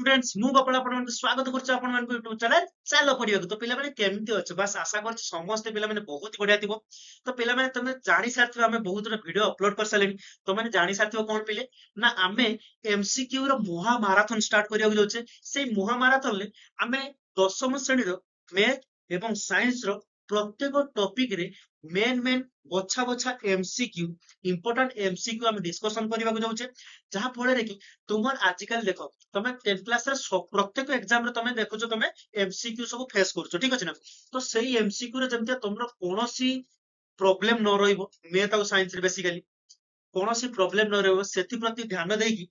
Students मु गोपाल आपन स्वागत करछ आपन मन YouTube चैनल चलो पडियो तो पिला माने केमती अछि बस आशा करछ समस्त पिला माने बहुत बढ़िया थिबो तो पिला माने तमे जानि सारथिबो हमें बहुत वीडियो अपलोड कर सालेनी तो माने जानि सारथिबो कोन पिले ना हमें एमसीक्यू रो महा मैराथन स्टार्ट करिया जाउछे सेई महा मैराथन ले हमें दशम श्रेणी रो मैथ एवं साइंस रो प्रत्येक टॉपिक रे मेन बछा बछा एमसीक्यू इंपोर्टेंट एमसीक्यू हम डिस्कशन करबा जाउछे जहा फळे रे कि तुमर आजिकल देखो तमे 10th क्लास रे प्रत्येक एग्जाम रे तमे देखुछो तमे एमसीक्यू सब फेस करछो ठीक अछि ना तो सेही एमसीक्यू रे जेमते तमरो कोनोसी प्रॉब्लम न रहइबो मैथ और साइंस रे बेसिकली कोनोसी प्रॉब्लम न रहइबो सेति प्रति ध्यान देकी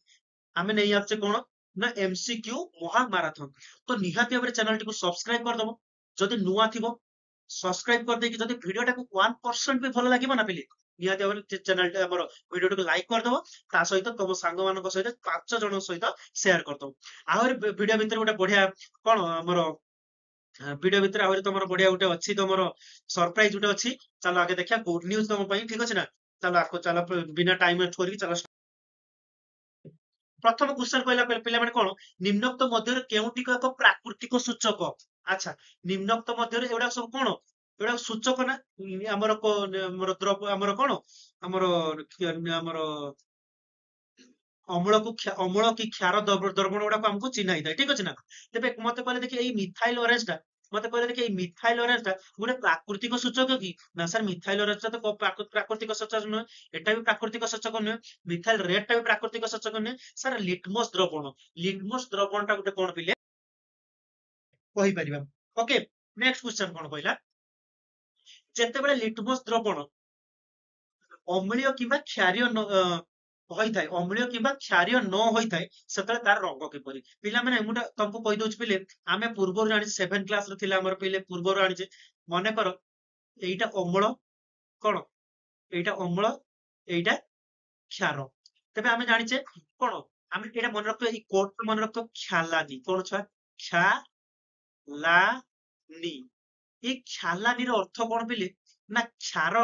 आमे नै आछे कोन ना एमसीक्यू महा मैराथन तो निहाती भाबरे चैनल टी को सब्सक्राइब कर दबो जदि नुवा थिबो सब्सक्राइब कर देकी जदि वीडियो टाको 1% भी भलो लागिबो ना पिले निहाती भाबरे चैनल टी हमर वीडियो टाको लाइक कर दबो ता सहित तम सांग मानक सहित 5 जन सहित शेयर कर दबो आहुर वीडियो भीतर गोटे बढ़िया कोन हमर वीडियो भीतर आहुर तमर बढ़िया गोटे अछि तमर सरप्राइज गोटे अछि चलो आगे देखिया गुड न्यूज़ तम पई ठीक अछि ना चलो आको चलो बिना टाइम वेस्ट करी चलो प्रथम क्वेश्चन कहला पिला माने कोन निम्नोक्त मध्य केउटिक एक प्राकृतिक सूचक अच्छा निम्नोक्त मध्य एडा सब कोन एडा सूचक ना हमर हमर द्रव हमर कोन हमर हमर अम्ल की क्षार द्रवण गुड़ा हमको चिन्ह थाए ठीक अच्छे ना तेज मत कहले देखिए ये मिथाइल ऑरेंज टा मत कहले देखिए मिथाइल ऑरेंज टा गोटे प्राकृतिक सूचक कि ना सर मिथाइल ऑरेंज तो प्राकृतिक सूचक नुहे एटा भी प्राकृतिक सूचक नुहे मिथाइल रेड टा भी प्राकृतिक सूचक नुहे सर लिटमस द्रवण टा गोटे कौन पिले कहि परिबा ओके नेक्स्ट क्वेश्चन कौन कहला जेतेबेले लिटमस द्रवण अम्लीय किंबा क्षारीय होइथाय अम्लीय किंबा क्षारीय न होइथाय सेतले तार रंग किपरि पिला माने मुटा तुमको कहि दोछ पिले आमे पूर्वरु जानि 7 क्लास रे थिला हमर पिले पूर्वरु आनि मने करो एइटा अम्ल कोन एइटा अम्ल एइटा क्षार तबे आमे जानिचे कोन आमे एटा मन रखतो ई कोड मन रखतो क्षालानी कोन छुआ क्षालानी ई क्षालानी रो अर्थ कोन पिले ना क्षार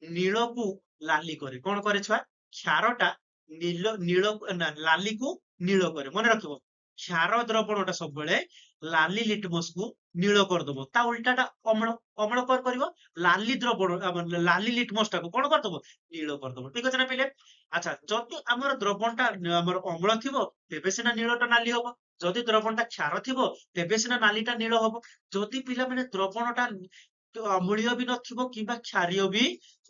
नील को लाली करे कोन करे छुआ क्षारटा नील नील ना लाली को नील करे मन रखिबो क्षार द्रवणटा सब बेले लाली लिटमस को नील कर दबो ता उल्टाटा अम्ल अम्ल कर करिवो लाली द्रवण लाली लिटमस टा को कोन कर दबो नील कर दबो ठीक अछि ना पहिले अच्छा जति हमर द्रवणटा हमर अम्ल थिबो तेबे सिना नीलटा नाली होबो जदि द्रवणटा क्षार थिबो तेबे सिना नालीटा नील होबो जदि पिला माने द्रवणटा अम्लीय भी नथिबो किबा क्षारीय भी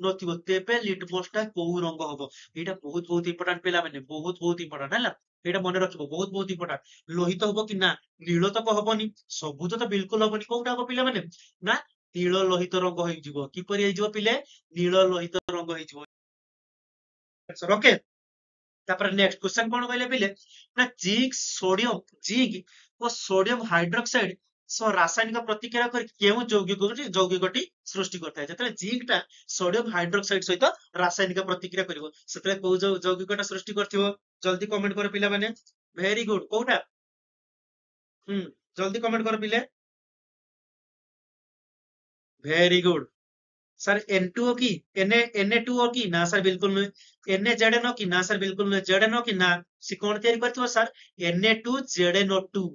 नथिबो तेबे लिटमस टा कोउ रंग होबो एटा बहुत इंपोर्टेंट पिला माने बहुत इंपोर्टेंट हैला एटा मने रखिबो बहुत इंपोर्टेंट लोहित होबो कि ना नील तो हबनी सबुज तो बिल्कुल हबनी कोउटा हो पिला माने ना नील लोहित रंग होई जिवो किपरि होई जिवो पिले नील लोहित रंग होई जिवो आंसर ओके तापर नेक्स्ट क्वेश्चन कोन कहले पिले ना जिंक और सोडियम हाइड्रोक्साइड सो रासायनिक प्रतिक्रिया कर केउ यौगिकटी सृष्टि करता है जतले जिंकटा सोडियम हाइड्रोक्साइड सहित रासायनिक प्रतिक्रिया करिवो सेतले को यौगिकटा सृष्टि करथिवो जल्दी कमेंट कर पिला माने वेरी गुड कोउटा जल्दी कमेंट कर पिले वेरी गुड सर N2O की Na2O की ना सर बिल्कुल नहीं NaZNO की ना सर बिल्कुल नहीं ZNO की ना सी कोन तयारी करथिवो सर Na2ZNO2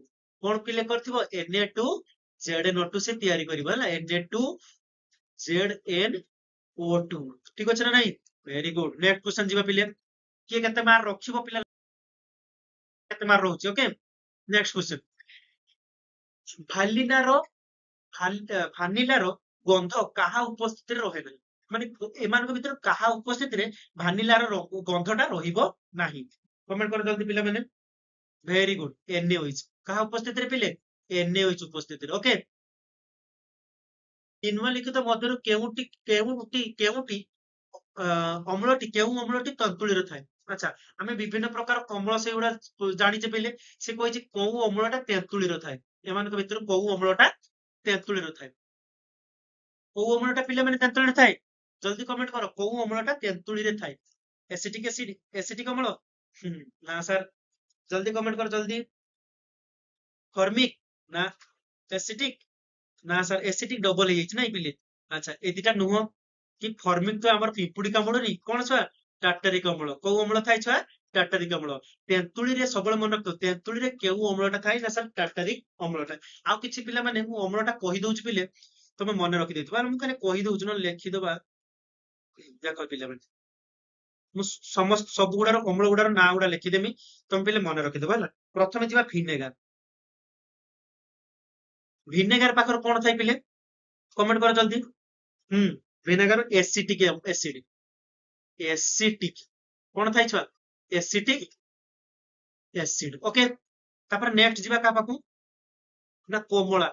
कोन पिले करथिवो Na2ZNO2 से तयारी करिवो हला Na2ZNO2 ठीक अछि ना नहीं वेरी गुड नेक्स्ट क्वेश्चन जीवा पिले के केते मार रखिबो पिला केते मार रहउची ओके नेक्स्ट क्वेश्चन भालिनारो भानिलारो गंध काहा उपस्थिति रहे नहीं माने एमान को भीतर काहा उपस्थिति रे भानिलार गंधटा रहिबो नाही कमेंट कर जल्दी पिला माने वेरी गुड एनए होइछ काहा उपस्थिति रे पिले एनए होइछ उपस्थिति रे ओके निम्नलिखित मध्यरु केउटी अम्लटी केउ अम्लटी तंतुली रे थाए अच्छा आमे विभिन्न प्रकार अम्ल से उडा जानिचे पहिले से कहिछि कोउ अम्लटा तेंतुली रे थाए एमान को भीतर कोउ अम्लटा तेंतुली रे थाए कोउ अम्लटा पिले माने तेंतुली रे थाए जल्दी कमेंट करो कोउ अम्लटा तेंतुली रे थाए एसिटिक अम्ल ना सर जल्दी कमेंट करो जल्दी फॉर्मिक ना एसिटिक ना सर एसिटिक डबल हो जाइछ ना पिले अच्छा ए दिटा नुह कि फॉर्मिक तो हमर पिपुडी कामड़ नहीं कोन छुआ टार्टारिक अम्ल कोउ अम्ल थाए छुआ टार्टारिक अम्ल तेंतुली रे सबल मन रखो तेंतुली रे केउ अम्लटा थाए ना सर टार्टारिक अम्लटा आ किछि पिला माने मु अम्लटा कहि दउछ पिले तमे मन रखि देथिबा मु खाली कहि दउछ न लेखि दबा देखो पिला माने मु समस्त सब गुडार अम्ल गुडार ना गुडा लेखि देमी तमे पिले मन रखि देबा हला प्रथमे जिबा ଭିନେଗାର ପାଖରେ କଣ ଥାଏ ପିଲେ କମେଣ୍ଟ କର ଜଲ୍ଦି ହୁଁ ଭିନେଗାର ଏସିଟିକ କଣ ଥାଏ ଛୁଆ ଏସିଟିକ एसिड ओके तापर नेक्स्ट ଯିବା କା ପାଖକୁ ନା କୋମଳା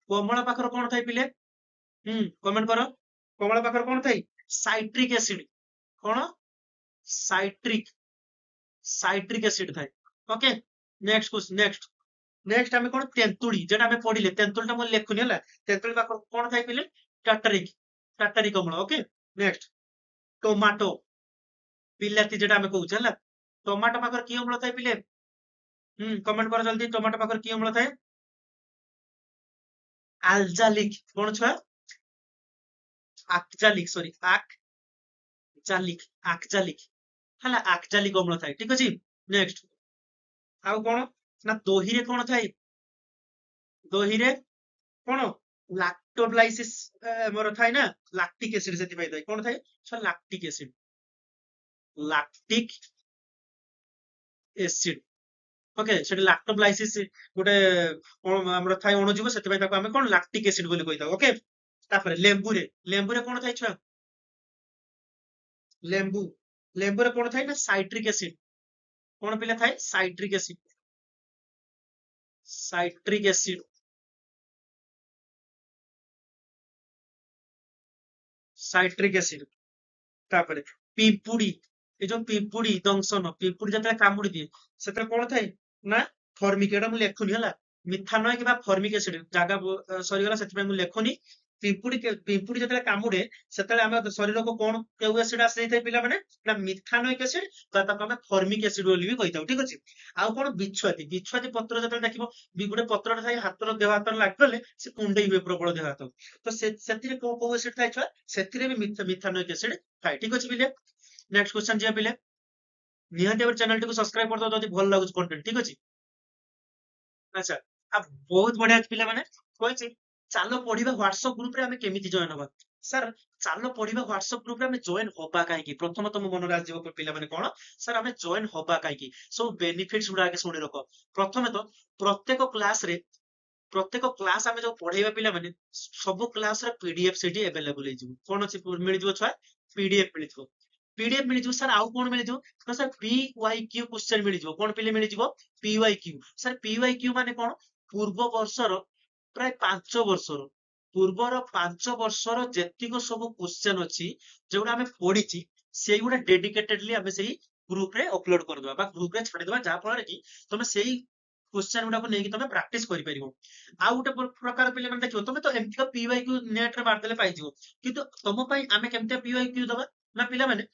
କୋମଳା ପାଖରେ କଣ ଥାଏ ପିଲେ କମେଣ୍ଟ କର କୋମଳା ପାଖରେ କଣ ଥାଏ ସାଇଟ୍ରିକ ଏସିଡ କଣ ସାଇଟ୍ରିକ ସାଇଟ୍ରିକ एसिड ଥାଏ ओके नेक्स्ट आमे कोन तेंतुली जेटा आमे पढिले तेंतुली टा म लेखुनी हला तेंतुली पाखर कोन थाई पिले टार्टारिक टार्टारिक अम्ल ओके नेक्स्ट टोमाटो बिलाती जेटा आमे कहउछ हला टोमाटो पाखर की अम्ल थाई पिले कमेंट कर जल्दी टोमाटो पाखर की अम्ल थाए आल्जालिक कोन छुआ आक्जालिक सॉरी आक्जालिक हला आक्जालिक अम्ल थाए ठीक अछि नेक्स्ट आउ कोन ना दही रे कोन थाए दही रे कोन लैक्टोब्लाइसिस मोर थाए ना लैक्टिक एसिड सेति पाई थाए कोन थाए छ लैक्टिक एसिड ओके सेठी लैक्टोब्लाइसिस गोटे हमर थाए अणुजीव सेति पाई ताको हमें कोन लैक्टिक एसिड बोली कहिता ओके तापर लेंबू रे कोन थाए छुआ लेंबू लेंबू रे कोन थाए ना साइट्रिक एसिड कोन पिले थाए साइट्रिक एसिड साइट्रिक एसिड तापर पिंपुड़ी ए जो पिंपुड़ी दंशन पिंपुड़ी जते कामुड़ी दिए सेते कोन थाए ना फॉर्मिक एटा मु लेखुनी हला मिथानॉय किबा फॉर्मिक एसिड जागा सरी गला सेति मु लेखुनी पिंपुड़ी जते कामुड़े सेते हम शरीर को कोन केउ एसिड आसे थाए पिला माने ना मिथानॉइक एसिड बा ताको हम फॉर्मिक एसिड बोली भी कहिताउ ठीक अछि आउ कोन बिछुआती पत्र जते देखिबो गुटे पत्रटा थाए हातर देह हातर लागले से कुंडई हुए प्रबल देह हाथ तो सेतिरे को एसिड थाए छुआ सेतिरे भी मिथानॉइक एसिड थाए ठीक अछि पिले नेक्स्ट क्वेश्चन जिया पिले निहाती अब चैनल को सब्सक्राइब कर दो जदि भल लागुच कंटेंट ठीक अछि अच्छा अब बहुत बढ़िया पिला माने कहछि चालो पढ़िबा व्हाट्सएप ग्रुप रे हमें केमिति जॉइन होबा सर चालो पढ़िबा व्हाट्सएप ग्रुप रे हमें जॉइन होबा काहे की प्रथम तुम मन राज जीव पिला माने कोन सर हमें जॉइन होबा काहे की सो बेनिफिट्स गुडा आगे सुनि रखो प्रथमे तो प्रत्येक क्लास हमें जो पढ़ाइबा पिला माने सब क्लास रे पीडीएफ सेठी अवेलेबल हे जिवो कोन अछि मिल जिवो छुआ पीडीएफ मिल जिवो सर आउ कोन मिल जिवो तो सर पीवाईक्यू क्वेश्चन मिल जिवो कोन पिले मिल जिवो पीवाईक्यू सर पीवाईक्यू माने कोन पूर्व वर्षर प्राय 5 वर्षर पूर्वर 5 वर्षर जेतिको सब क्वेश्चन अछि जेउडा हमें पढ़िछि सेगुडा डेडिकेटेडली हमें सेही ग्रुप रे अपलोड कर दबा बा ग्रुप रे छाडी दबा जा फल कि तुम सेही क्वेश्चन गुडा को नेकी तुम प्रैक्टिस करि परिबो आ गुटे प्रकार पिले माने देखियो तुम तो एमती पीवाईक्यू नेट रे मार देले पाइ जिवो किंतु तुम पई हमें केमते पीवाईक्यू दबा ना पिला माने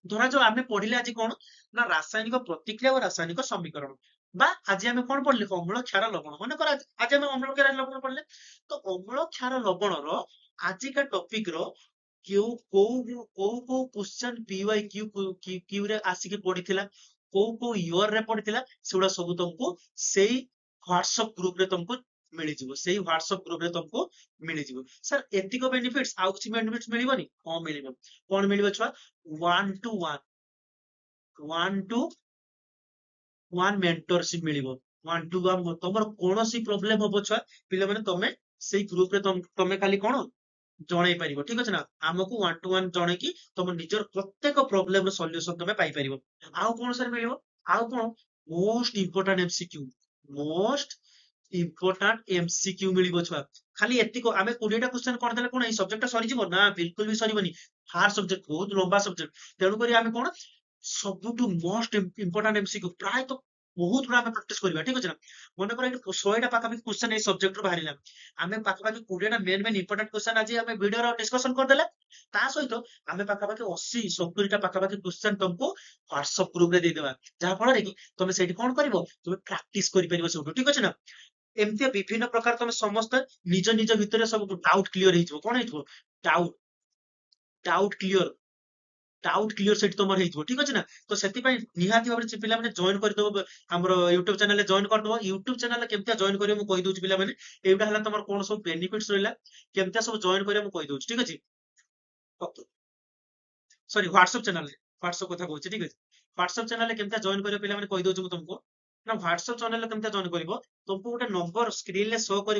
धरा जो आमे पढ़िले आज कोन ना रासायनिक प्रतिक्रिया और रासायनिक समीकरण बा आज आमे कोन पढ़ले अम्ल क्षार लवण माने कर आज आमे अम्ल क्षार लवण पढ़ले तो अम्ल क्षार लवण रो आज का टॉपिक रो क्यों को क्वेश्चन पीवाईक्यू क्यू रे आसी के पढ़िथिला को ईयर रे पढ़िथिला सेउडा सब तुमको सेही व्हाट्सएप ग्रुप रे तुमको मिल जिवो सेही व्हाट्सएप ग्रुप रे तुमको मिल जिवो सर एतिको बेनिफिट्स आउ किछि बेनिफिट्स मिलिबोनी हां मिलिबो कोन मिलिबो छुआ 1 to 1 मेंटरशिप मिलिबो 1 to 1 तमर कोनोसी प्रॉब्लम होबो छुआ पिले माने तमे सेही ग्रुप रे तमे खाली कोन जणाई परिबो ठीक अछि ना हमकु 1 to 1 जणे की तम निजर प्रत्येक प्रॉब्लम रो सॉल्यूशन तमे पाई परिबो आउ कोन सर मिलिबो आउ कोन मोस्ट इंपोर्टेंट एमसीक्यू मिलिबो छुआ खाली एतिको आमे 20 टा क्वेश्चन कर देले कोन ए सब्जेक्ट सरी जिवो ना बिल्कुल भी सरीबनी हार्ड सब्जेक्ट बहुत लंबा सब्जेक्ट तेणु करी आमे कोन सबुठु मोस्ट इंपोर्टेंट एमसीक्यू प्राय तो बहुत बड़ा प्रैक्टिस करबा ठीक अछि ना मन कर 100 टा पाका क्वेश्चन ए सब्जेक्ट रो बाहरिला आमे पाका 20 टा मेन इंपोर्टेंट क्वेश्चन आज आमे वीडियो रो डिस्कशन कर देले ता सहित आमे पाका 80 70 टा पाका क्वेश्चन तुमको व्हाट्सएप ग्रुप रे दे देबा जहा फल रे कि तुम सेठी कोन करबो तुम प्रैक्टिस करि परिबो सब ठीक अछि ना एमती विभिन्न प्रकार तुम समस्त निज निज भितर सब डाउट क्लियर हो कौन हो doubt doubt clear doubt clear set तुम हो ठीक अच्छे ना तो से निहाती भाव में पे जॉइन करदे आम यूट्यूब चैनल जॉइन करदे यूट्यूब चैनल केमती जॉइन कर कहीदे पे यहाँ तुम कौन सब बेनिफिट्स रहा केमती सब जॉइन कर कहीदे ठीक अच्छे सॉरी व्हाट्सएप चैनल व्हाट्सएप कथा कहूँ ठीक अच्छे व्हाट्सएप चैनल केमती जॉइन कर पे कहीदे तुमको ना व्हाट्सएप चैनल केमती जॉइन कर तुमको गोटे नंबर स्क्रीन में शो कर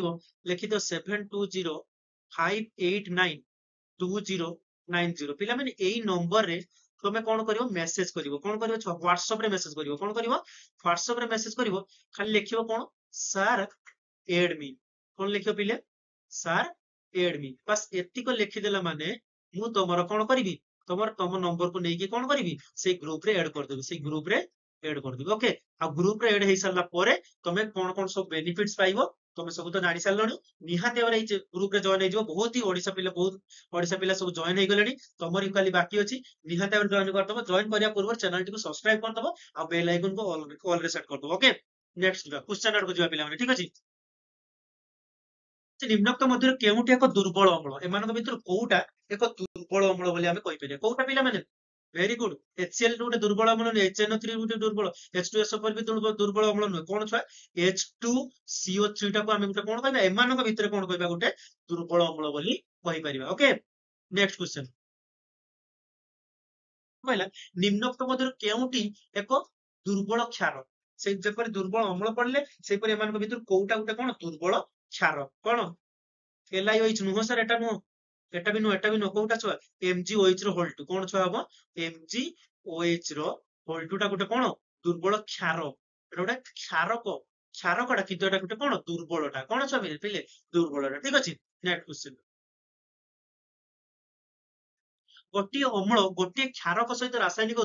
लिखि दो 7205892090 पिला माने एई नंबर रे तुम कौन कर मेसेज कर कौन कर व्हाट्सएप रे मेसेज कर कौन कर व्हाट्सएप रे मेसेज कर खाली लिखियो कौन सर एड मी कौन लिखियो पिले सर एड मी बस एतिक लिखिदेला माने मु तुमर कौन करी तुम नंबर को लेकिन कौन करी से ग्रुप रे ऐड करदेवी से ग्रुप रे ऐड करदेवी ओके आ ग्रुप रे ऐड हो सारा पर तुम कौन कौन सब बेनिफिट्स पाइबो तुम सब तो जानी सारे निहाती भाव ग्रुप रे जॉइन हो बहुत ही ओडिशा पिला सब जॉइन हो गले तुम खाली बाकी अच्छी निहाती भाव जॉइन करदब जॉइन करिया पूर्व चैनल टी सब्सक्राइब करदब आ बेल आइकन को ऑल रे सेट करदब ओके नेक्स्ट क्वेश्चन आड़ को जा पिला ठीक अच्छे निम्नोक्त मध्य केउटी एक दुर्बल अम्ल एम भर कौटा एक दुर्बल अम्ल बोली आम कहीपर कौटा पिला माने वेरी गुड HCl गोटे दुर्बल अम्ल नुहे HNO3 गोटे दुर्बल H2SO4 भी दुर्बल अम्ल नुहे कौन छुआ H2CO3 टाको आम गोटे कौन कहबा एम भितर कौन कहबा गोटे दुर्बल अम्ल बोली कहीपर ओके नेक्स्ट क्वेश्चन कहला निम्नोक्त मध्य केउटी एक दुर्बल क्षार से जपर दुर्बल अम्ल पड़े से भर कौटा गोटे कौन दुर्बल क्षार कौन LiOH नुह सर एटा नुह एटा भी नुह कौटा छुआ MgOH रो होल्ट कौन छुआ हम MgOH रो होल्ट टा गोटे कौन दुर्बल क्षार एटा गोटे क्षारकटा किंतु एटा गोटे कौन दुर्बलटा कौन छुआ पिले दुर्बलटा ठीक अच्छे नेक्स्ट क्वेश्चन गोटे अम्ल गोटे क्षारक सहित रासायनिक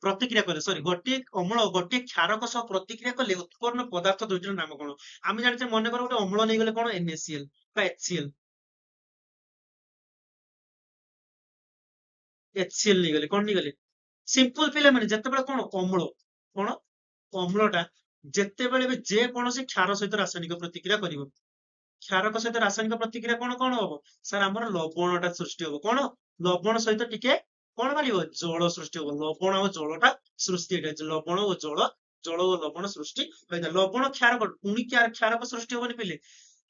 प्रतिक्रिया कले सॉरी गोटे अम्ल गोटे क्षारक सह प्रतिक्रिया कले उत्पन्न पदार्थ दुईटर नाम कौन आम जानते मन कर गोटे अम्ल नहीं गले कौन NaCl HCl HCl नहीं गले कौन नहीं गले सिंपल पिला माने जते बेले कौन अम्लटा जते बेले भी जे कौन से क्षार सहित रासायनिक प्रतिक्रिया करिवो क्षारक सहित रासायनिक प्रतिक्रिया कौन कौन हम सर आम लवणटा सृष्टि हम कौन लवण सहित टिके कौन मार जल सृष्टि हम लवण और जलटा सृष्टि लवण और जल और लवण सृष्टि होता है लवण क्षारक पुणी क्षारक सृष्टि हमनी पिले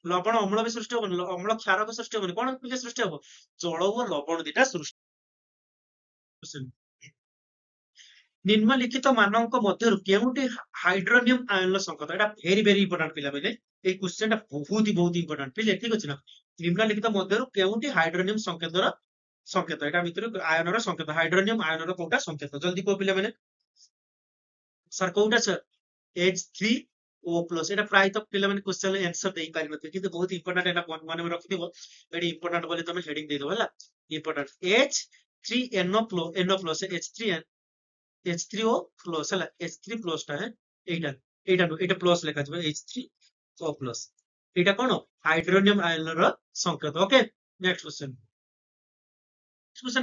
लवण अम्ल भी सृष्टि हम अम्ल क्षारक सृष्टि हमनी कौन पिले सृष्टि हम जल और लवण दीटा सृष्टि निम्नलिखित मानक मध्य केउटी हाइड्रोनियम आयन संकेत एटा वेरी वेरी इंपोर्टेंट पिला माने ए क्वेश्चन बहुत इंपोर्टेंट पिले ठीक अछि ना निम्नलिखित मध्य केउटी हाइड्रोनियम संकेत एटा भितर आयन संकेत हाइड्रोनियम आयन कोटा संकेत जल्दी को पिला माने सर कोटा सर H3O+ एटा प्राय तो पिला माने क्वेश्चन आंसर देई पारि नथि किंतु बहुत इंपोर्टेंट एटा माने रखिदिबो एडी इंपोर्टेंट बोले तमे हेडिंग दे दो हला इंपोर्टेंट H3NO+ H3O+ है H3+ टा है एटा प्लस लिखा जाबे H3O+ एटा कोन हाइड्रोनियम आयन रो संकेत ओके नेक्स्ट क्वेश्चन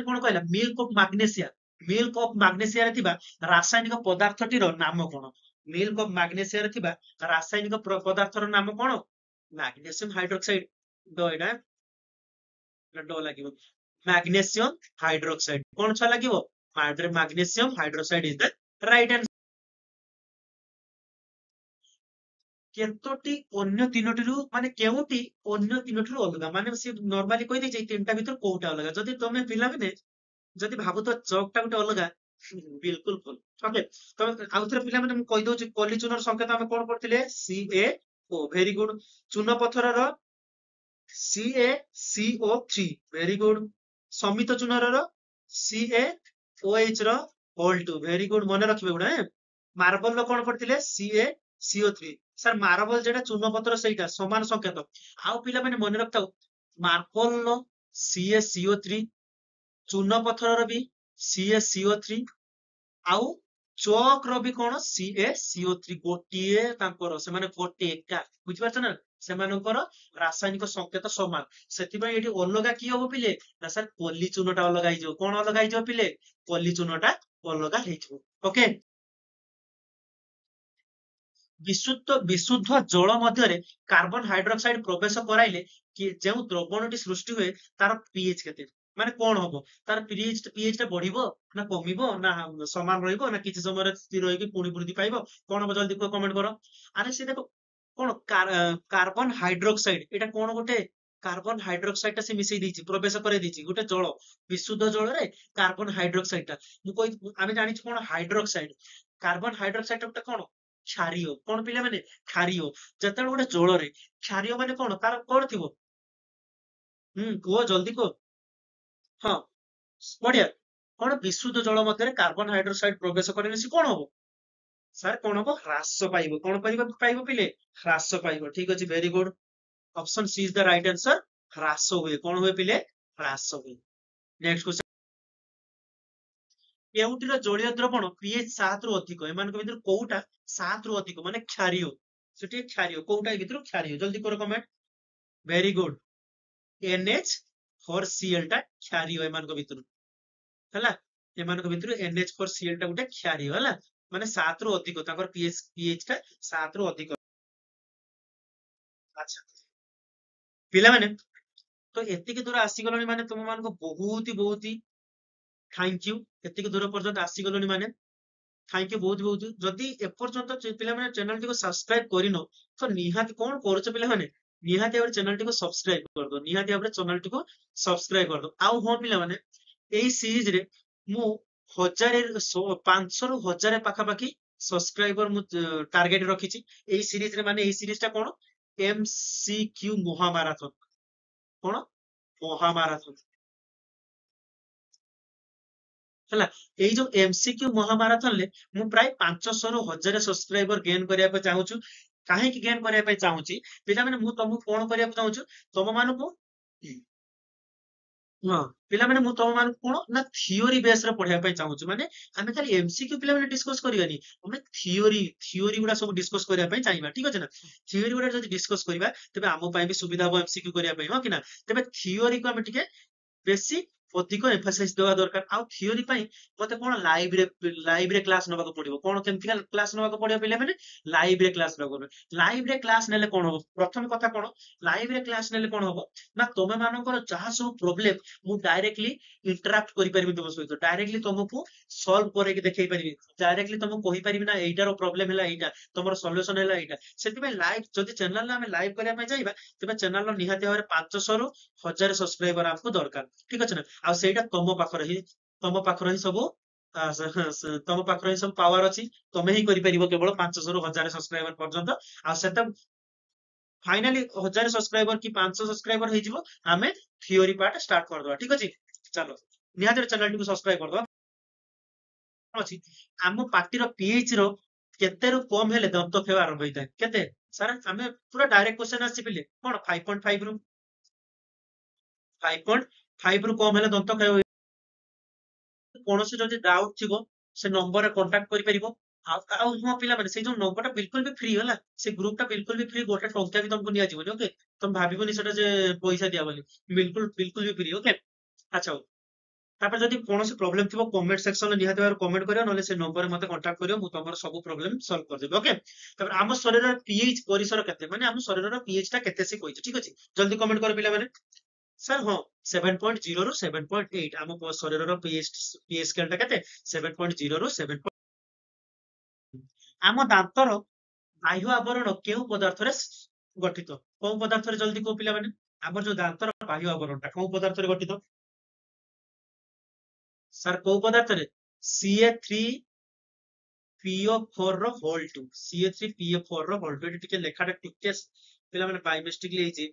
कोन कहला मिल्क ऑफ मैग्नेशिया रे थिबा रासायनिक पदार्थटीर नाम कोन मिल्क ऑफ मैग्नेशिया रे थिबा रासायनिक पदार्थर नाम कोन मैग्नेशियम हाइड्रोक्साइड दो एटा डो लागिवो मैग्नेशियम हाइड्रोक्साइड कौन छा लगे magnesium hydroxide is the right answer केतोटी अन्य तीनोटी माने केउटी अन्य तीनोटी अलग माने से नॉर्मली कहि दे तीनटा भीतर कोउटा अलग जदी तमे पिला माने जदी भाबु तो चौकटा गोटे अलग बिल्कुल फुल ओके तमे आउथरे पिला माने कहि दउ कली चूनर संकेत हम कोन पढतिले CaO वेरी गुड चून पत्थर रो CaCO3 वेरी गुड समित चूनर रो CaOH रो होल 2 वेरी गुड मन रखिबे गुडा मार्बल रो कोन पढतिले CaCO3 सर मार्बल जेटा चून पत्र सेटा समान संकेत आउ पिला माने मन रखताउ मार्बल नो CaCO3 चून पत्थर रो भी CaCO3 आउ चौक रो भी कोन CaCO3 गोटिए तांकर से माने गोटे एका बुझि पाछ ना से मानकर रासायनिक संकेत समान सेति पय एठी अलगा की हो पिले ना सर पॉली चूनटा अलगा हि जो कोन अलगा हि जो पिले पॉली चूनटा अलगा हि जो ओके विशुद्ध जल मध्य कार्बन हाइड्रोक्साइड प्रवेश कराइले कि जो द्रवणटी सृष्टि हुए तार पीएच केते ମାନେ କଣ ହବ ତାର ପିଏଚ୍ ଟା ବଢିବ ନା କମିବ ନା ସମାନ ରହିବ ନା କିଛି ସମୟରେ ସ୍ଥିର ହେଇକି ପୁଣି ବୃଦ୍ଧି ପାଇବ କଣ ହବ ଜଲ୍ଦି କୁହ କମେଣ୍ଟ କର। ଆରେ ସେ ଦେଖ କଣ କାର୍ବନ ହାଇଡ୍ରୋକ୍ସାଇଡ ଏଇଟା କଣ ଗୋଟେ କାର୍ବନ ହାଇଡ୍ରୋକ୍ସାଇଡ ଟା ସେ ମିଶେଇ ଦେଇଛି ପ୍ରବେଶ କରେଇ ଦେଇଛି ଗୋଟେ ଜଳ ବିଶୁଦ୍ଧ ଜଳରେ କାର୍ବନ ହାଇଡ୍ରୋକ୍ସାଇଡ ଟା ଆମେ ଜାଣିଛୁ କଣ ହାଇଡ୍ରୋକ୍ସାଇଡ କାର୍ବନ ହାଇଡ୍ରୋକ୍ସାଇଡ ଟା ଗୋଟେ କଣ କ୍ଷାରୀୟ କଣ ପିଲାମାନେ କ୍ଷାରୀୟ ଯେତେବେଳେ ଗୋଟେ ଜଳରେ କ୍ଷାରୀୟ ମାନେ କଣ ତାର କଣ ଥିବ କୁହ ଜଲ୍ଦି କୁହ ହଁ ବଢିଆ କଣ ବିଶୁଦ୍ଧ ଜଳ ମଧ୍ୟରେ କାର୍ବନ ହାଇଡ୍ରୋକ୍ସାଇଡ ପ୍ରବେଶ କରେଇଲେ ସେ କଣ ହବ ସାର୍ କଣ ହବ ହ୍ରାସ ପାଇବ କଣ ପାଇବ ପିଲେ ହ୍ରାସ ପାଇବ ଠିକ ଅଛି very good option she is the right answer ହ୍ରାସ ହୁଏ କଣ ହୁଏ ପିଲେ ହ୍ରାସ ହୁଏ ନେକ୍ସଟ କ୍ୱେଶ୍ଚନ କେଉଁଟିର ଜଳୀୟ ଦ୍ରବଣ ପିଏଚ୍ 7 ରୁ ଅଧିକ ଏମାନଙ୍କ ଭିତରୁ କୋଉଟା 7 ରୁ ଅଧିକ ମାନେ କ୍ଷାରୀୟ ସେଠି କ୍ଷାରୀୟ କୋଉଟା ଏ ଭିତରୁ କ୍ଷାରୀୟ ଜଲ୍ଦି କର କମେଣ୍ଟ ଭେରି ଗୁଡ NH4Cl ଟା କ୍ଷାରୀୟ ଏମାନଙ୍କ ଭିତରୁ ହେଲା ଏମାନଙ୍କ ଭିତରୁ NH4Cl ଟା ଗୋଟେ କ୍ଷାରୀୟ ହେଲା ମାନେ 7 ରୁ ଅଧିକ ତାଙ୍କର ପିଏଚ୍ ଟା 7 ରୁ ଅଧିକ ଆଚ୍ଛା ପିଲାମାନେ ତ ଏତିକି ଦୂର ଆସିଗଲଣି ମାନେ ତୁମ ମାନଙ୍କୁ ବହୁତ ଥ୍ୟାଙ୍କ ୟୁ ଏତିକି ଦୂର ପର୍ଯ୍ୟନ୍ତ ଆସିଗଲଣି ମାନେ ଥ୍ୟାଙ୍କ ୟୁ ବହୁତ ଯଦି ଏପର୍ଯ୍ୟନ୍ତ ପିଲାମାନେ ଚ୍ୟାନେଲଟିକୁ ସବସ୍କ୍ରାଇବ କରିନ ତ ନିହାତି କଣ କରୁଛ ପିଲାମାନେ ନିହାତି ଭାବରେ ଚ୍ୟାନେଲଟିକୁ ସବସ୍କ୍ରାଇବ କରିଦବ ନିହାତି ଭାବରେ ଚ୍ୟାନେଲଟିକୁ ସବସ୍କ୍ରାଇବ କରିଦବ ଆଉ ହଁ ପିଲାମାନେ ଏଇ ସିରିଜରେ ମୁଁ 500 ରୁ 1000 ପାଖାପାଖି ସବସ୍କ୍ରାଇବର ମୁଁ ଟାର୍ଗେଟ ରଖିଛି ଏଇ ସିରିଜରେ ମାନେ ଏଇ ସିରିଜ ଟା କଣ MCQ ମହାମାରାଥନ କଣ ମହାମାରାଥନ ହେଲା ଏଇ ଯୋଉ MCQ ମହାମାରାଥନ ରେ ମୁଁ ପ୍ରାୟ 500 ରୁ 1000 ସବସ୍କ୍ରାଇବର ଗେନ୍ କରିବା ପାଇଁ ଚାହୁଁଛୁ କାହିଁକି ଗେନ୍ କରିବା ପାଇଁ ଚାହୁଁଛି ପିଲାମାନେ ମୁଁ ତମକୁ କଣ କରିବାକୁ ଚାହୁଁଛୁ ତମ ମାନଙ୍କୁ ହଁ ପିଲାମାନେ ମୁଁ ତମ ମାନଙ୍କୁ କଣ ନା ଥିଓରି ବେସ ରେ ପଢେଇବା ପାଇଁ ଚାହୁଁଛୁ ମାନେ ଆମେ ଖାଲି MCQ ପିଲାମାନେ ଡିସକସ କରିବାନି ଆମେ ଥିଓରି ଗୁଡା ସବୁ ଡିସକସ କରିବା ପାଇଁ ଚାହିଁବା ଠିକ ଅଛି ନା ଥିଓରି ଗୁଡା ଯଦି ଡିସକସ କରିବା ତେବେ ଆମ ପାଇଁ ବି ସୁବିଧା ହବ MCQ କରିବା ପାଇଁ ହଁ କି ନା ତେବେ ଥିଓରିକୁ ଆମେ ଟିକେ ବେଶୀ ଅଧିକ ଏମ୍ଫାସାଇଜ ଦେବା ଦରକାର ଆଉ ଥିଓରି ପାଇଁ ମତେ କଣ ଲାଇଭରେ କ୍ଲାସ ନେବାକୁ ପଡିବ କଣ କେମିତି କ୍ଲାସ ନେବାକୁ ପଡିବ ପିଲାମାନେ ଲାଇଭରେ କ୍ଲାସ ନେବାକୁ ପଡିବ ଲାଇଭରେ କ୍ଲାସ ନେଲେ କଣ ହବ ପ୍ରଥମ କଥା କଣ ଲାଇଭରେ କ୍ଲାସ ନେଲେ କଣ ହବ ନା ତମେ ମାନଙ୍କର ଯାହା ସବୁ ପ୍ରୋବ୍ଲେମ ମୁଁ ଡାଇରେକ୍ଟଲି ଇଣ୍ଟରାକ୍ଟ କରିପାରିବି ତମ ସହିତ ଡାଇରେକ୍ଟଲି ତମକୁ ସଲ୍ଭ କରିକି ଦେଖେଇ ପାରିବି ଡାଇରେକ୍ଟଲି ତମକୁ କହିପାରିବି ନା ଏଇଟାର ପ୍ରୋବ୍ଲେମ ହେଲା ଏଇଟା ତମର ସଲ୍ୟୁସନ ହେଲା ଏଇଟା ସେଥିପାଇଁ ଲାଇଭ ଯଦି ଚ୍ୟାନେଲରେ ଆମେ ଲାଇଭ କରିବା ପାଇଁ ଚାହିଁବା ତେବେ ଚ୍ୟାନେଲର ନିହାତି ଭାବରେ 500 ରୁ 1000 ସବସ୍କ୍ରାଇବର ଆମକୁ ଦରକାର ଠିକ ଅଛି ନା ଆଉ ସେଇଟା ତମ ପାଖରେ ହିଁ ସବୁ ତମ ପାଖରେ ହିଁ ସବୁ ପାୱାର ଅଛି ତମେ ହିଁ କରିପାରିବ କେବଳ 500 ରୁ 1000 ସବସ୍କ୍ରାଇବର ପର୍ଯ୍ୟନ୍ତ ଆଉ ସେଟା ଫାଇନାଲି 1000 ସବସ୍କ୍ରାଇବର କି 500 ସବସ୍କ୍ରାଇବର ହେଇଯିବ ଆମେ ଥିଓରି ପାର୍ଟ ଷ୍ଟାର୍ଟ କରିଦବା ଠିକ ଅଛି ଚାଲ ନିହାତି ଚ୍ୟାନେଲଟିକୁ ସବସ୍କ୍ରାଇବ କରିଦବା ଅଛି ଆମ ପାଟିର ପିଏଚ ର କେତେ ରୁ କମ ହେଲେ ଦନ୍ତ ଖେଳ ଆରମ୍ଭ ହେଇଥାଏ କେତେ ସାର୍ ଆମେ ପୁରା ଡାଇରେକ୍ଟ କ୍ୱେଶ୍ଚନ ଆସିଛି ପିଲେ କଣ 5.5 ରୁ 5.5 ରୁ କମ ହେଲେ ଦନ୍ତ କ୍ଷୟ କୌଣସି ଯଦି ଡାଉଟ ଥିବ ସେ ନମ୍ବରରେ କଣ୍ଟାକ୍ଟ କରିପାରିବ ଆଉ ହଁ ପିଲାମାନେ ସେଇ ଯୋଉ ନମ୍ବରଟା ବିଲକୁଲ ବି ଫ୍ରି ହେଲା ସେ ଗ୍ରୁପ ଟା ବିଲକୁଲ ବି ଫ୍ରି ଗୋଟେ ଟଙ୍କା ବି ତମକୁ ନିଆଯିବନି ଓକେ ତମେ ଭାବିବନି ସେଟା ଯେ ପଇସା ଦିଆ ବୋଲି ବିଲକୁଲ ବି ଫ୍ରି ଓକେ ଆଚ୍ଛା ହଉ ତାପରେ ଯଦି କୌଣସି ପ୍ରୋବ୍ଲେମ ଥିବ କମେଣ୍ଟ ସେକ୍ସନରେ ନିହାତି ଭାବରେ କମେଣ୍ଟ କରିବ ନହେଲେ ସେ ନମ୍ବରରେ ମତେ କଣ୍ଟାକ୍ଟ କରିବ ମୁଁ ତମର ସବୁ ପ୍ରୋବ୍ଲେମ ସଲ୍ଭ କରିଦେବି ଓକେ ତାପରେ ଆମ ଶରୀରର ପିଏଚ ପରିସର କେତେ ମାନେ ଆମ ଶରୀରର ପିଏଚ ଟା କେତେ ସେ କହିଛି ଠିକ ଅଛି ଜଲ୍ଦି କମେଣ୍ଟ କର ପିଲାମାନେ ସାର୍ ହଁ 7.0 ରୁ 7.8 ଆମ ଶରୀରର ପିଏଚ ସ୍କେଲ ଟା କେତେ 7.0 ରୁ 7. ଆମ ଦାନ୍ତର ବାହ୍ୟ ଆବରଣ କେଉଁ ପଦାର୍ଥରେ ଗଠିତ କୋଉ ପଦାର୍ଥରେ ଜଲ୍ଦି କୋଉ ପିଲାମାନେ ଆମର ଯୋଉ ଦାନ୍ତର ବାହ୍ୟ ଆବରଣଟା କୋଉ ପଦାର୍ଥରେ ଗଠିତ ସାର୍ କୋଉ ପଦାର୍ଥରେ CA3PO4 ର ହୋଲ୍ 2 CA3PO4 ର ହୋଲ୍ 2 ଏଠି ଟିକେ ଲେଖାଟା ଟିକେ ପିଲାମାନେ ବାଇ ମିଷ୍ଟେକଲି ହେଇଛି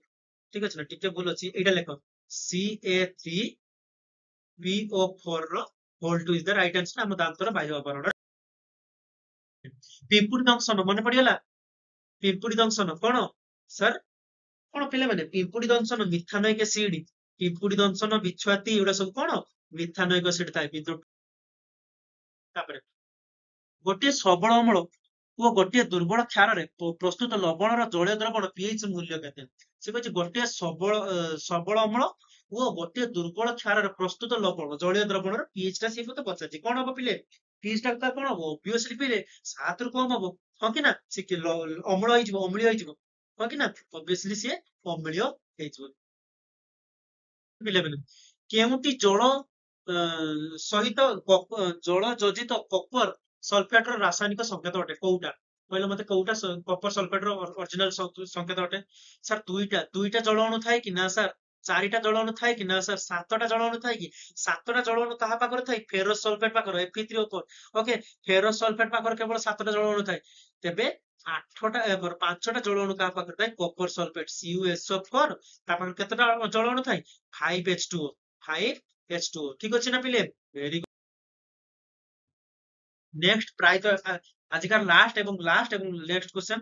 ଠିକ ଅଛି ନା ଟିକେ ଭୁଲ ଅଛି ଏଇଟା ଲେଖ CA3PO4 ର whole 2 is the right answer ଆମ ଦାନ୍ତର ବାହ୍ୟ ଆବରଣ ପିମ୍ପୁଡି ଦଂଶନ ମନେ ପଡିଗଲା ପିମ୍ପୁଡି ଦଂଶନ କଣ ସାର୍ କଣ ପିଲାମାନେ ପିମ୍ପୁଡି ଦଂଶନ ମିଥାନୋଇକ ଏସିଡ ପିମ୍ପୁଡି ଦଂଶନ ବିଛୁଆତି ଏଗୁଡା ସବୁ କଣ ମିଥାନୋଇକ ଏସିଡ ଥାଏ ତାପରେ ଗୋଟିଏ ସବଳ ଅମ୍ଳ ଓ ଗୋଟିଏ ଦୁର୍ବଳ କ୍ଷାରରେ ପ୍ରସ୍ତୁତ ଲବଣର ଜଳୀୟ ଦ୍ରବଣ ପିଏଚ ମୂଲ୍ୟ କେତେ ସେ କହୁଛି ଗୋଟିଏ ସବଳ ଅମ୍ଳ ଓ ଗୋଟିଏ ଦୁର୍ବଳ କ୍ଷାରରେ ପ୍ରସ୍ତୁତ ଲବଣ ଜଳୀୟ ଦ୍ରବଣର ପିଏଚ ଟା ସିଏ ମତେ ପଚାରିଛି କଣ ହବ ପିଲେ ପିଏଚ ଟା ତାର କଣ ହବ ଅବଭିୟସଲି ପିଲେ 7 ରୁ କମ ହବ ହଁ କି ନା ସେ ଅମ୍ଳ ହେଇଯିବ ଅମ୍ଳୀୟ ହେଇଯିବ ହଁ କି ନା ଅବଭିୟସଲି ସିଏ ଅମ୍ଳୀୟ ହେଇଯିବ ପିଲାମାନେ କେଉଁଟି ଜଳ ସହିତ ଜଳ ଯୋଜିତ କପର ସଲଫେଟ ର ରାସାୟନିକ ସଂକେତ ଅଟେ? କୋଉଟା କହିଲେ ମତେ? କୋଉଟା କପର ସଲଫେଟ ର ଅରିଜିନାଲ ସଂକେତ ଅଟେ? ସାର୍ ଦୁଇଟା ଜଳ ଅଣୁ ଥାଏ କି? ନା ସାର୍। ଚାରିଟା ଜଳ ଅଣୁ ଥାଏ କି? ନା ସାର୍। ସାତଟା ଜଳ ଅଣୁ ଥାଏ କି? ସାତଟା ଜଳ ଅଣୁ କାହା ପାଖରେ ଥାଏ? ଫେରସ୍ ସଲଫେଟ ପାଖରେ, Fe3O4। ଓକେ, ଫେରସ୍ ସଲଫେଟ ପାଖରେ କେବଳ ସାତଟା ଜଳ ଅଣୁ ଥାଏ। ତେବେ ପାଞ୍ଚଟା ଜଳ ଅଣୁ କାହା ପାଖରେ ଥାଏ? କପର ସଲଫେଟ CuSO4 ତା ପାଖରେ କେତେଟା ଜଳ ଅଣୁ ଥାଏ? 5H2O। 5H2O। ଠିକ ଅଛି ନା ପିଲେ? Very good. ନେକ୍ସଟ ପ୍ରାୟତଃ ଆଜିକାର ଲାଷ୍ଟ ଏବଂ ନେକ୍ସଟ କ୍ୱେଶ୍ଚନ।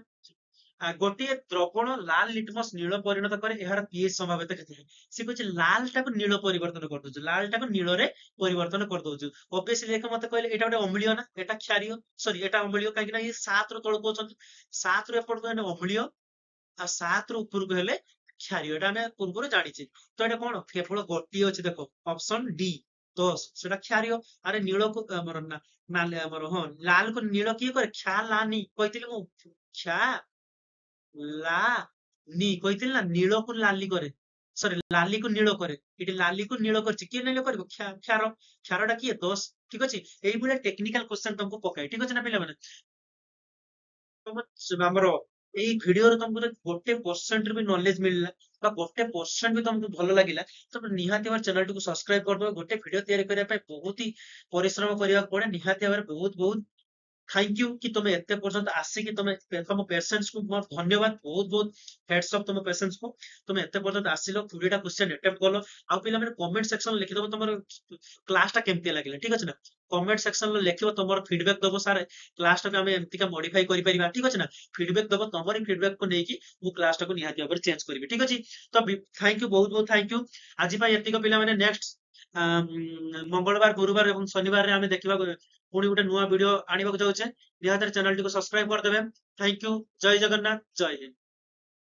ଗୋଟିଏ ଦ୍ରବଣ ଲାଲ ଲିଟମସ ନୀଳ ପରିଣତ କରେ, ଏହାର ପିଏଚ ସମ୍ଭାବ୍ୟତା କେତେ? ସେ କହୁଛି ଲାଲ ଟାକୁ ନୀଳ ପରିବର୍ତ୍ତନ କରିଦଉଛୁ, ଲାଲ ଟାକୁ ନୀଳରେ ପରିବର୍ତ୍ତନ କରିଦଉଛୁ। ଅବଭିୟସଲି ଦେଖ ମତେ କହିଲେ ଏଇଟା ଗୋଟେ ଅମ୍ଳୀୟ ନା, ଏଟା କ୍ଷାରୀୟ, ସରି ଏଟା ଅମ୍ଳୀୟ, କାହିଁକି ନା ଇଏ 7 ରୁ ତଳକୁ ଅଛନ୍ତି, 7 ରୁ ଏପଟକୁ ହେଲେ ଅମ୍ଳୀୟ, ଆଉ 7 ରୁ ଉପରକୁ ହେଲେ କ୍ଷାରୀୟ। ଏଟା ଆମେ ପୂର୍ବରୁ ଜାଣିଛେ। ତ ଏଟା କଣ? କେବଳ ଗୋଟିଏ ଅଛି, ଦେଖ ଅପସନ ଡି 10, ସେଟା କ୍ଷାରୀୟ। ଆରେ ନୀଳକୁ ଆମର ନାଲି ଆମର, ହଁ ଲାଲକୁ ନୀଳ କିଏ କରେ? କ୍ଷାଲାନି କହିଥିଲି ମୁଁ, କ୍ଷା ଲା ନି କହିଥିଲି ନା, ନୀଳକୁ ଲାଲି କରେ, ସରି ଲାଲିକୁ ନୀଳ କରେ। ଏଠି ଲାଲିକୁ ନୀଳ କରିଛି, କିଏ ନୀଳ କରିବ? କ୍ଷାର। କ୍ଷାରଟା କିଏ? 10। ଠିକ ଅଛି। ଏଇଭଳିଆ ଟେକ୍ନିକାଲ କ୍ୱେଶ୍ଚନ ତମକୁ ପକାଏ। ଠିକ ଅଛି ନା ପିଲାମାନେ? ଆମର ଏଇ ଭିଡିଓରେ ତମକୁ ଯଦି 1% ବି ନଲେଜ ମିଳିଲା, ବା 1% ବି ତମକୁ ଭଲ ଲାଗିଲା, ତମେ ନିହାତି ଭାବରେ ଚ୍ୟାନେଲ ଟିକୁ ସବସ୍କ୍ରାଇବ କରିଦବ। ଗୋଟେ ଭିଡିଓ ତିଆରି କରିବା ପାଇଁ ବହୁତ ହି ପରିଶ୍ରମ କରିବାକୁ ପଡେ। ନିହାତି ଭାବରେ ବହୁତ ବହୁତ ଥ୍ୟାଙ୍କ ୟୁ କି ତମେ ଏତେ ପର୍ଯ୍ୟନ୍ତ ଆସିକି ତମ ପେସେନ୍ସ କୁ ମୋର ଧନ୍ୟବାଦ। ବହୁତ ବହୁତ ହେଡ୍ସ ଅଫ୍ ତମ ପେସେନ୍ସ କୁ। ତମେ ଏତେ ପର୍ଯ୍ୟନ୍ତ ଆସିଲ, 20ଟା କ୍ୱେଶ୍ଚନ ଆଟେମ୍ପ୍ଟ କଲ। ଆଉ ପିଲାମାନେ କମେଣ୍ଟ ସେକ୍ସନ ଲେଖିଦବ ତମର କ୍ଲାସ ଟା କେମିତି ଲାଗିଲା। ଠିକ ଅଛି ନା? କମେଣ୍ଟ ସେକ୍ସନରେ ଲେଖିବ, ତମର ଫିଡବ୍ୟାକ ଦବ, ସାର୍ କ୍ଲାସ ଟାକୁ ଆମେ ଏମିତିକା ମଡିଫାଇ କରିପାରିବା। ଠିକ ଅଛି ନା? ଫିଡବ୍ୟାକ ଦବ, ତମରି ଫିଡବ୍ୟାକ କୁ ନେଇକି ମୁଁ କ୍ଲାସ ଟାକୁ ନିହାତି ଭାବରେ ଚେଞ୍ଜ କରିବି। ଠିକ ଅଛି? ତ ଥ୍ୟାଙ୍କ ୟୁ, ବହୁତ ବହୁତ ଥ୍ୟାଙ୍କ ୟୁ। ଆଜି ପାଇଁ ଏତିକ ପିଲାମାନେ। ନେକ୍ସଟ ମଙ୍ଗଳବାର, ଗୁରୁବାର ଏବଂ ଶନିବାରରେ ଆମେ ଦେଖିବାକୁ ପୁଣି ଗୋଟେ ନୂଆ ଭିଡିଓ ଆଣିବାକୁ ଯାଉଛେ। ନିହାତି ଚ୍ୟାନେଲଟିକୁ ସବସ୍କ୍ରାଇବ କରିଦେବେ। Thank you. ଜୟ ଜଗନ୍ନାଥ, ଜୟ ହିନ୍ଦ।